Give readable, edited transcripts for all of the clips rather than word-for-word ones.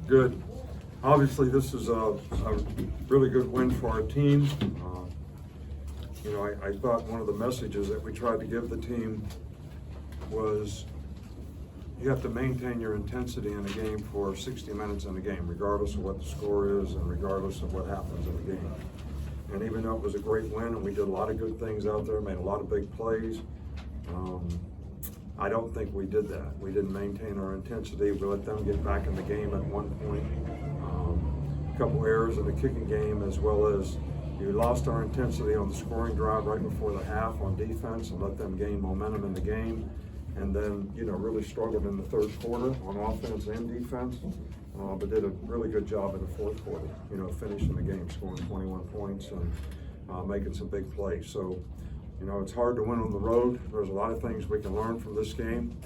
Good. Obviously, this is a really good win for our team. I thought one of the messages that we tried to give the team was you have to maintain your intensity in a game for 60 minutes in the game, regardless of what the score is and regardless of what happens in the game. And even though it was a great win and we did a lot of good things out there, made a lot of big plays, I don't think we did that. We didn't maintain our intensity. We let them get back in the game at one point. A couple errors in the kicking game, as well as you lost our intensity on the scoring drive right before the half on defense and let them gain momentum in the game. And then, really struggled in the third quarter on offense and defense, but did a really good job in the fourth quarter, finishing the game, scoring 21 points and making some big plays. So, it's hard to win on the road. There's a lot of things we can learn from this game.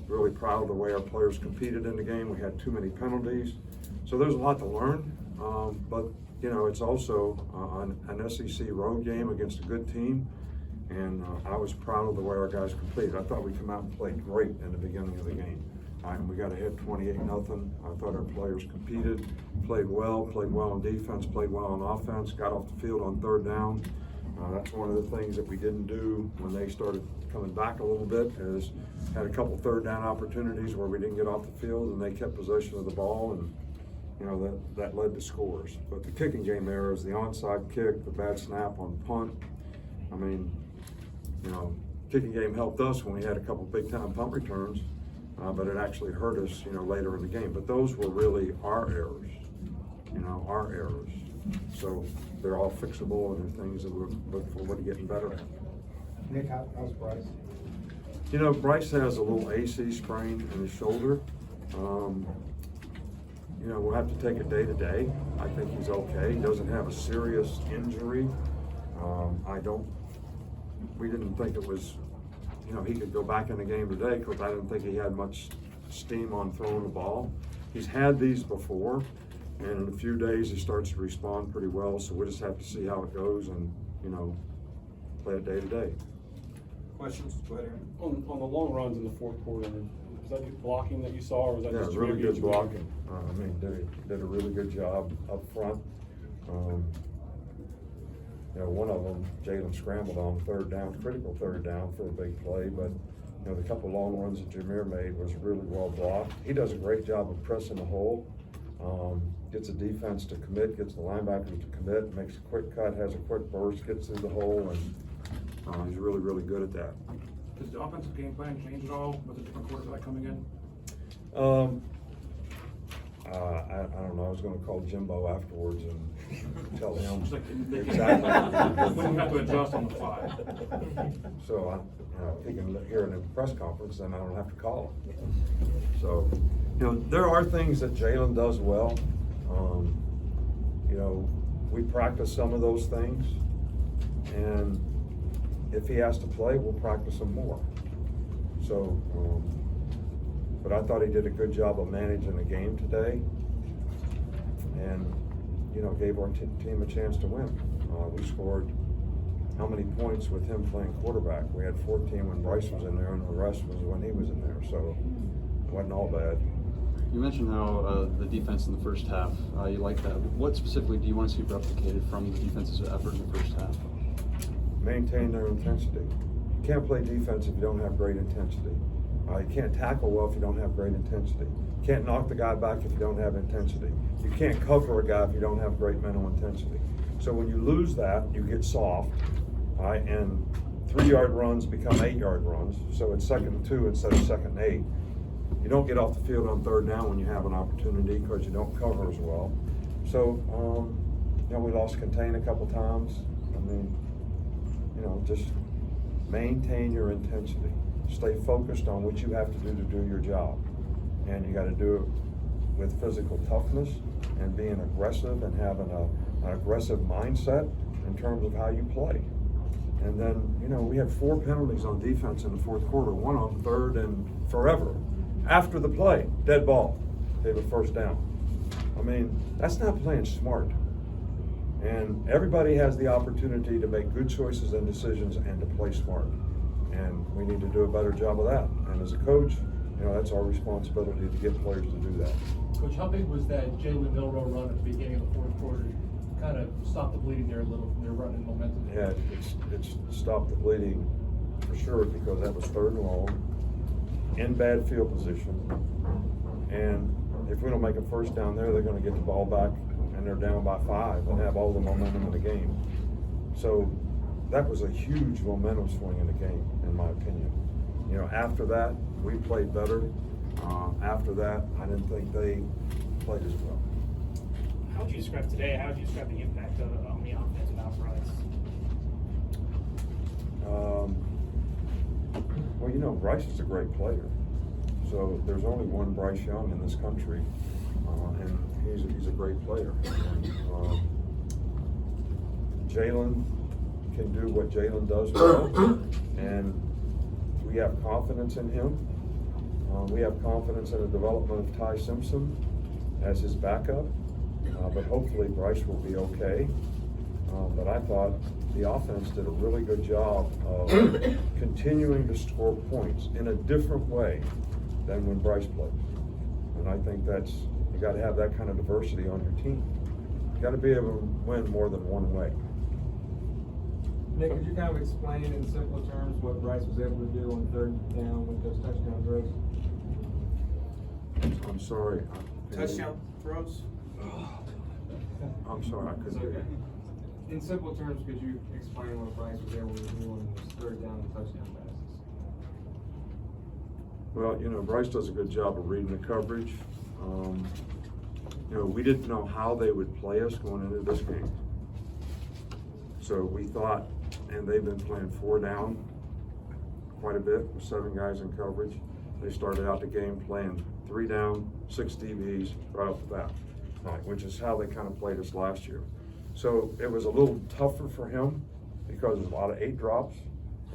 Really proud of the way our players competed in the game. We had too many penalties. So there's a lot to learn, but it's also an SEC road game against a good team. And I was proud of the way our guys completed. I thought we come out and played great in the beginning of the game. And we got ahead 28-0. I thought our players competed, played well on defense, played well on offense, got off the field on third down. That's one of the things that we didn't do when they started coming back a little bit, is had a couple third down opportunities where we didn't get off the field and they kept possession of the ball, and that led to scores. But the kicking game errors, the onside kick, the bad snap on punt, kicking game helped us when we had a couple big time punt returns, but it actually hurt us, later in the game. But those were really our errors, our errors. So they're all fixable, and they're things that we're looking forward to getting better at. Nick, how's Bryce? Bryce has a little AC sprain in his shoulder. We'll have to take it day to day. I think he's okay. He doesn't have a serious injury. We didn't think it was, he could go back in the game today, because I didn't think he had much steam on throwing the ball. He's had these before, and in a few days he starts to respond pretty well, so we'll just have to see how it goes and, play it day to day. Questions? Go ahead, Aaron. On the long runs in the fourth quarter, was that good blocking that you saw, or was that just really good blocking? Did a really good job up front. One of them, Jalen scrambled on third down, critical third down for a big play, but the couple long runs that Jameer made was really well blocked. He does a great job of pressing the hole, gets the defense to commit, gets the linebackers to commit, makes a quick cut, has a quick burst, gets through the hole, and he's really, really good at that. Does the offensive game plan change at all with a different quarterback coming in? I don't know. I was going to call Jimbo afterwards and tell him exactly. When you have to adjust on the fly. So if he can hear it in a press conference, then I don't have to call him. So, there are things that Jalen does well. We practice some of those things, and if he has to play, we'll practice them more. So, but I thought he did a good job of managing the game today, and gave our team a chance to win. We scored how many points with him playing quarterback? We had 14 when Bryce was in there, and the rest was when he was in there. So it wasn't all bad. You mentioned how the defense in the first half, you like that. What specifically do you want to see replicated from the defense's effort in the first half? Maintain their intensity. You can't play defense if you don't have great intensity. You can't tackle well if you don't have great intensity. You can't knock the guy back if you don't have intensity. You can't cover a guy if you don't have great mental intensity. So when you lose that, you get soft, and 3-yard runs become 8-yard runs. So it's 2nd and 2 instead of 2nd and 8. You don't get off the field on third down when you have an opportunity, because you don't cover as well. So, we lost contain a couple times. Just maintain your intensity. Stay focused on what you have to do your job. And you got to do it with physical toughness and being aggressive and having an aggressive mindset in terms of how you play. And then, we had 4 penalties on defense in the fourth quarter, 1 on third and forever. After the play, dead ball, gave a first down. That's not playing smart. And everybody has the opportunity to make good choices and decisions and to play smart. And we need to do a better job of that. And as a coach, that's our responsibility to get players to do that. how big was that Jalen Milroe run at the beginning of the fourth quarter? Kind of stopped the bleeding there a little from their running momentum. Yeah, it's stopped the bleeding for sure, because that was 3rd and long, in bad field position. And if we don't make a first down there, they're gonna get the ball back and they're down by 5 and have all the momentum in the game. So that was a huge momentum swing in the game, in my opinion. You know, after that, we played better. After that, I didn't think they played as well. How would you describe today? How would you describe the impact on the offense without Bryce? Well, you know, Bryce is a great player. So there's only one Bryce Young in this country, and he's a great player. Jalen can do what Jalen does well, and we have confidence in him. We have confidence in the development of Ty Simpson as his backup, but hopefully Bryce will be okay. But I thought the offense did a really good job of continuing to score points in a different way than when Bryce plays. And I think you got to have that kind of diversity on your team. You got to be able to win more than one way. Nick, could you kind of explain in simple terms what Bryce was able to do on 3rd down with those touchdown throws? I'm sorry. Touchdown throws? I'm sorry, I couldn't hear you. In simple terms, could you explain what Bryce was able to do on those 3rd down and touchdown passes? Well, you know, Bryce does a good job of reading the coverage. You know, we didn't know how they would play us going into this game. So we thought, and they've been playing 4 down quite a bit with 7 guys in coverage. They started out the game playing 3 down, 6 DBs right off the bat, which is how they kind of played us last year. So it was a little tougher for him because there's a lot of 8 drops,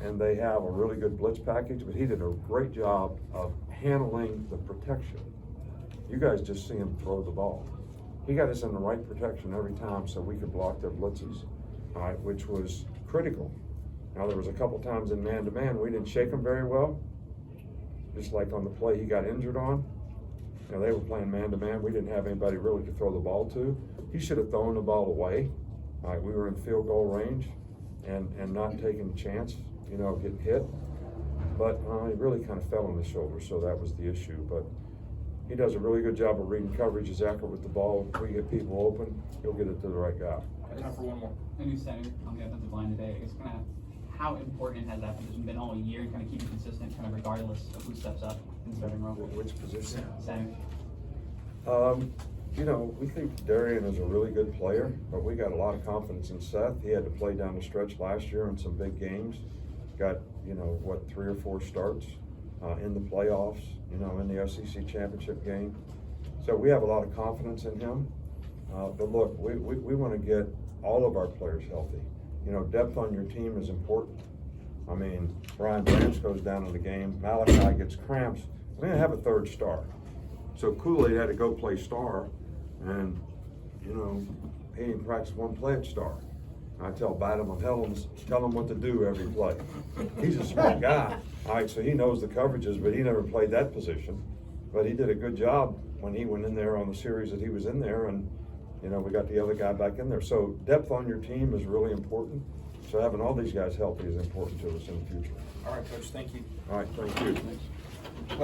and they have a really good blitz package, but he did a great job of handling the protection. You guys just see him throw the ball. He got us in the right protection every time so we could block their blitzes, which was critical. Now, there was a couple times in man-to-man, we didn't shake him very well, just like on the play he got injured on. You know, they were playing man-to-man. We didn't have anybody really to throw the ball to. He should have thrown the ball away. We were in field goal range and not taking a chance, you know, getting hit. But he really kind of fell on his shoulder, so that was the issue. But he does a really good job of reading coverage. He's accurate with the ball. If we get people open, he'll get it to the right guy. Time for one more. A new center on the offensive line today. I guess kind of how important has that position been all year, and kind of keeping consistent, kind of regardless of who steps up in the starting role? Which position? Center. You know, we think Darian is a really good player, but we got a lot of confidence in Seth. He had to play down the stretch last year in some big games. Got, you know, 3 or 4 starts in the playoffs, you know, in the SEC championship game. So we have a lot of confidence in him. But look, we want to get all of our players healthy. You know, depth on your team is important. I mean, Brian Branch goes down in the game, Malachi gets cramps. We didn't have a 3rd star. So Kool-Aid had to go play star, and, you know, he ain't practiced one play at star. I tell Badham and Helms, tell him what to do every play. He's a smart guy. All right, so he knows the coverages, but he never played that position. But he did a good job when he went in there on the series that he was in there, and, you know, we got the other guy back in there. So depth on your team is really important. So having all these guys healthy is important to us in the future. All right, Coach, thank you. All right, thank you. Players